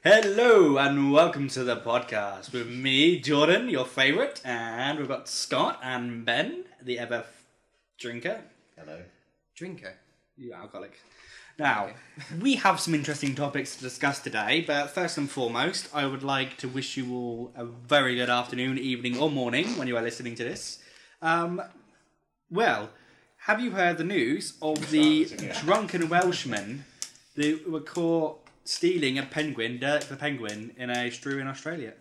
Hello and welcome to the podcast with me, Jordan, your favourite, and we've got Scott and Ben, the ever drinker. Hello. Drinker? You alcoholic. Now, we have some interesting topics to discuss today, but first and foremost, I would like to wish you all a very good afternoon, evening or morning when you are listening to this. Well, have you heard the news of the drunken Welshmen that were caught stealing a penguin, Dirk the penguin, in a zoo in Australia?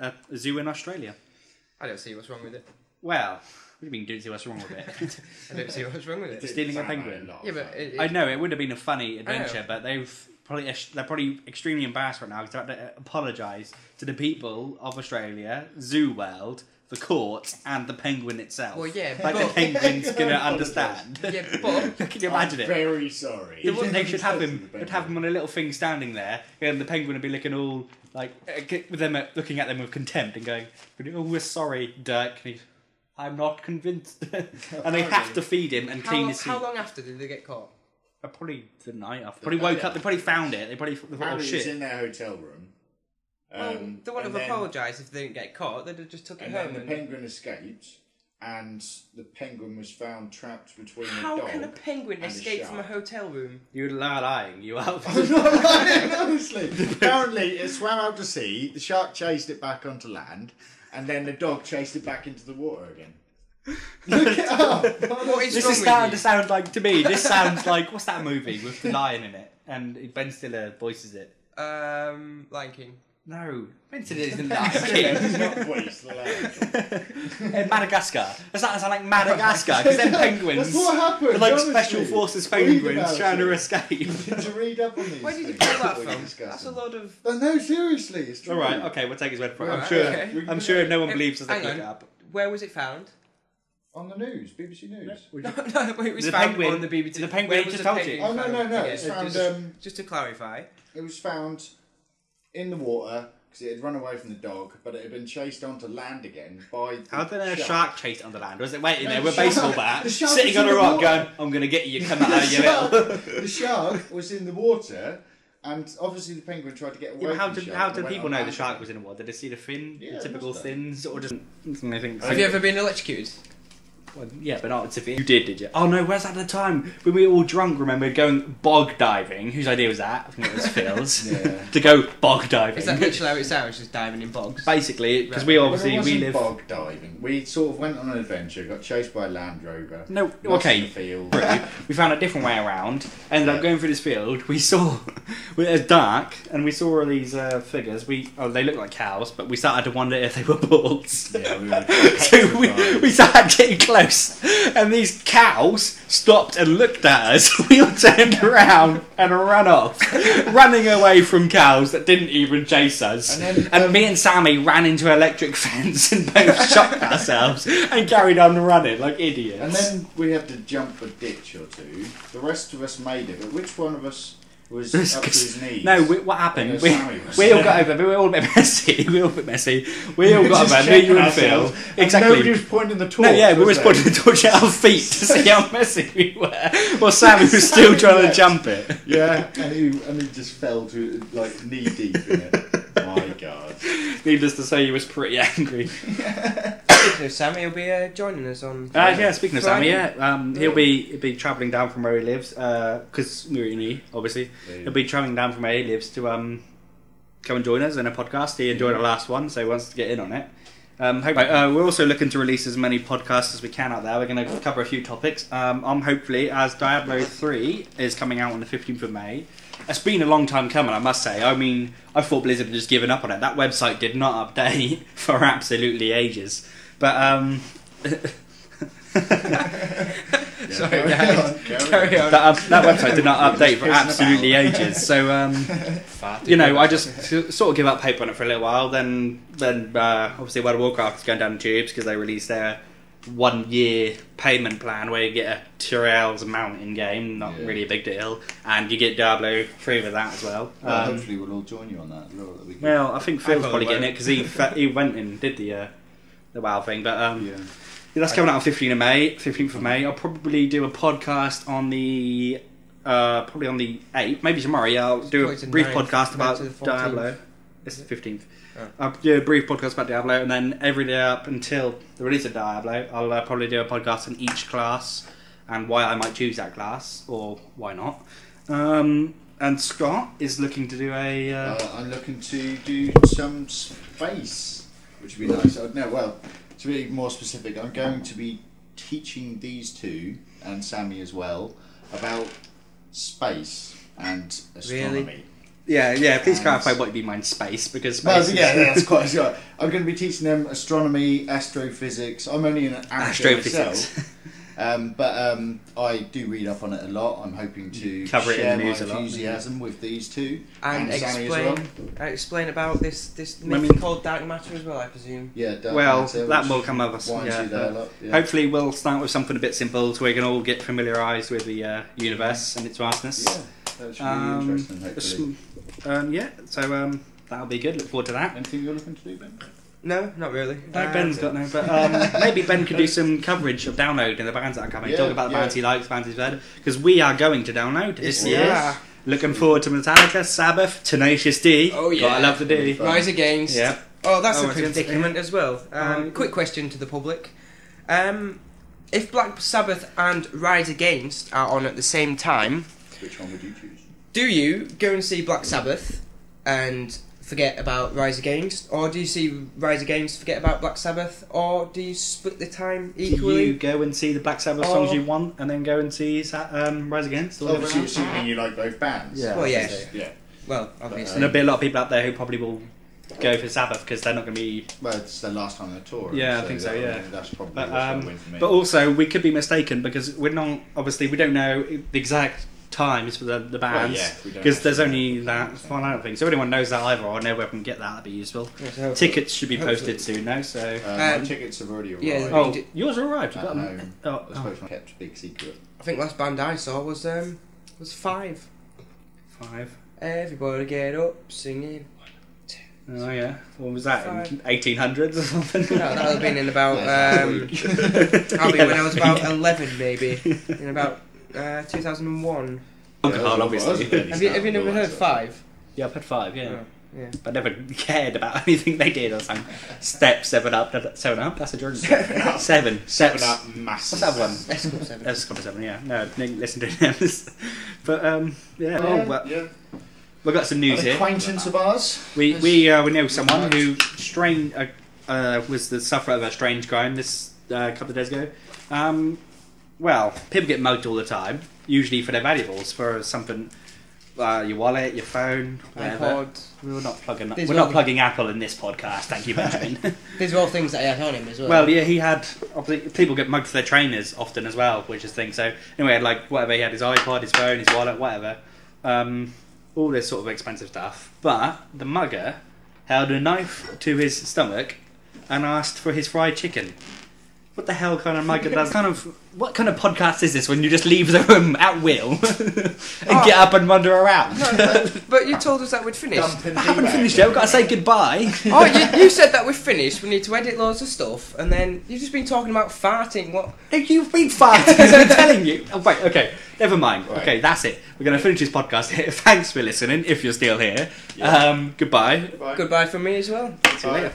I don't see what's wrong with it. Well, what do you mean, don't see what's wrong with it? I don't see what's wrong with it. Stealing a penguin? Yeah, but I know, it would have been a funny adventure, but they're probably extremely embarrassed right now because they have to apologise to the people of Australia, Zoo World, the court, and the penguin itself. Well, yeah, like the penguin's going to understand. Yeah, but Can you imagine it? Very sorry. They should have him. Would have him on a little thing standing there, and the penguin would be looking all like with them looking at them with contempt and going, "Oh, we're sorry, Dirk." And he's, I'm not convinced. And they have to feed him and clean his feet. How long after did they get caught? Probably the night after. Probably woke up. They probably found it. They probably thought, oh Apparently shit. it's in their hotel room. Well, they wouldn't have apologised if they didn't get caught. They'd have just took it And home. then the penguin escaped, and the penguin was found trapped between a How dog can a penguin and a escape from a shark. hotel room? You're lying. You are. I'm not lying, honestly. Apparently, it swam out to sea, the shark chased it back onto land, and then the dog chased it back into the water again. Look it up! What is This wrong is with starting you? to sound like, to me, this sounds like, what's that movie with the lion in it? And Ben Stiller voices it. Lion King. No, Ben Stiller isn't Lion King. Not waste the land. Madagascar. Does that sound like Madagascar? Because then penguins, That's what happened. they're like honestly. special forces Read penguins about trying to it. escape. Did you read up on these Where did you things pull that before you from? discuss That's a them? lot of... But no, seriously, it's true. All right, okay, we'll take his word for it. I'm Right, sure. okay. I'm sure no one Hey, believes us. They hang look on. it up. Where was it found? On the news, BBC News. No, it was The found penguin- on the BBC. the penguin Where just was the told you. penguin Oh no, found? no, no! Yeah, It's found. just to clarify. It was found in the water because it had run away from the dog, but it had been chased onto land again by. The How did a shark chase it on the land? Or was it waiting No, there the with a shark- baseball the bat, shark sitting was on in a the rock water. going, I'm going to get you, come out of your shark, mill. the shark was in the water, and obviously the penguin tried to get away. Yeah, but from the shark how and did went people on know the land shark again. was in the water? Did they see the fin, Yeah, the typical must have. fins, or just... I think Have you ever been electrocuted? Well, yeah, but not severe. You did you? Oh no, where's that at the time? When we were all drunk, remember, going bog diving. Whose idea was that? I think it was Phil's. Yeah. To go bog diving. Is that literally how it sounds, just diving in bogs? Basically, because Right. we Well, obviously, it we wasn't live... bog diving. We sort of went on an adventure, got chased by a Land Rover. No, lost in okay. the field. We found a different way around. Ended up going through this field. We saw it was dark, and we saw all these figures. They looked like cows, but we started to wonder if they were bulls. Yeah, we were. So we started getting close, and these cows stopped and looked at us. We all turned around and ran off, running away from cows that didn't even chase us. And then, me and Sammy ran into an electric fence and both shocked ourselves and carried on running like idiots. And then we had to jump a ditch or two. The rest of us made it, but which one of us was up to his knees? No, what happened? No, We Sammy was. all got over. We were all a bit messy. We all got Just over. Me, you, checking and Phil. ourselves, and Exactly. nobody was pointing the torch. No, yeah, we was were they? putting the torch at our feet to see how messy we were. Well, Sammy was still trying to jump it. Yeah, and he just fell to like knee deep in it. My God. Needless to say, he was pretty angry. Speaking of Sammy, he'll be joining us on... Yeah, speaking of Sammy, Friday. yeah, he'll be travelling down from where he lives, because we're in E, obviously. He'll be travelling down from where he lives to come and join us in a podcast. He enjoyed the last one, so he wants to get in on it. We're also looking to release as many podcasts as we can out there. We're going to cover a few topics. Hopefully, as Diablo 3 is coming out on the 15th of May. It's been a long time coming, I must say. I mean, I thought Blizzard had just given up on it. That website did not update for absolutely ages. But, Sorry, Carry on. that website did not update for absolutely ages. So, I just sort of give up hope on it for a little while. Then obviously World of Warcraft is going down the tubes because they released their 1 year payment plan where you get a Tyrell's amount in game, not really a big deal, and you get Diablo 3 with that as well. Hopefully we'll all join you on that as well. That'd be good. Well, I think Phil's I probably probably getting it because he went and did the WoW thing, but Yeah. that's coming out on 15th of May. I'll probably do a podcast on the probably on the 8th, maybe tomorrow. Yeah, I'll do a Probably the brief 9th, podcast 9th about to the 14th. Diablo. It's the 15th. I'll do a brief podcast about Diablo, and then every day up until the release of Diablo, I'll probably do a podcast on each class and why I might choose that class, or why not. And Scott is looking to do a... I'm looking to do some space, which would be nice. To be more specific, I'm going to be teaching these two, and Sammy as well, about space and astronomy. Really? Yeah, please clarify what you mean by space, because space that's quite sure. I'm going to be teaching them astronomy, astrophysics. I'm only an amateur myself. But I do read up on it a lot. I'm hoping to cover it in the news my enthusiasm with these two and Sammy as well. explain about this myth called dark matter as well, I presume. Yeah, dark well, matter, that will come up. Hopefully, we'll start with something a bit simple, so we can all get familiarised with the universe and its vastness. Yeah, that's really interesting. Hopefully. That'll be good. Look forward to that. Anything you're looking to do, Ben? No, not really. No, Ben's got no, but maybe Ben could do some coverage of Download and the bands that are coming. Talk about the bands he likes, bands he's heard, because we are going to Download this year. Yeah. Looking forward to Metallica, Sabbath, Tenacious D. Oh yeah, I love the D. Rise Against. Yeah. Oh, that's a predicament as well. Quick question to the public: if Black Sabbath and Rise Against are on at the same time, which one would you choose? Do you go and see Black Sabbath and forget about Rise Against, or do you see Rise Against, forget about Black Sabbath, or do you split the time equally? Do you go and see the Black Sabbath songs you want, and then go and see Rise Against? Obviously, assuming you like both bands. Yeah. Well, yes. Yeah. Well, obviously. And there'll be a lot of people out there who probably will go for Sabbath because they're not going to be. Well, it's their last time on tour. Yeah, I think so. Yeah, that's probably what's going to win for me. But also, we could be mistaken because we're not. Obviously, we don't know the exact times for the bands because there's only that one out thing. So if anyone knows that either or know where we can get that, that'd be useful. Yeah, tickets should be posted soon now. So my tickets have already arrived. Yeah, oh, yours arrived. You got them. I suppose I kept a big secret. I think last band I saw was Five. Everybody get up singing. Oh yeah, what was that? 1800s or something? No, that would have been in about. When I was about 11, maybe in about 2001. Alcohol, obviously. Have you never heard Five? Yeah, I've heard Five. Yeah. But never cared about anything they did or something. Step 7 Up. That's a drink. 7 Up, massive. What's that one? Escort 7. Escort 7. Yeah. No, didn't listen to them. But yeah. We've got some news here. Acquaintance of ours. We know someone who was the sufferer of a strange crime this couple of days ago. Well, people get mugged all the time, usually for their valuables, for something, your wallet, your phone, whatever. iPod. We're not plugging Apple in this podcast. Thank you, Benjamin. These are all things that he had on him as well. Well, yeah, he had. Obviously, people get mugged for their trainers often as well, which is the thing. So anyway, like whatever, he had his iPod, his phone, his wallet, whatever. All this sort of expensive stuff. But the mugger held a knife to his stomach and asked for his fried chicken. What the hell kind of mugger does? What kind of podcast is this when you just leave the room at will and get up and wander around? No, but you told us that we'd finished. I haven't finished yet. We've got to say goodbye. Oh, you said that we're finished. We need to edit loads of stuff, and then you've just been talking about farting. What? You've been farting. I'm telling you. Oh, wait. Okay. Never mind. Right. Okay, that's it. We're going to finish this podcast here. Thanks for listening. If you're still here, goodbye. Goodbye from me as well. See you later.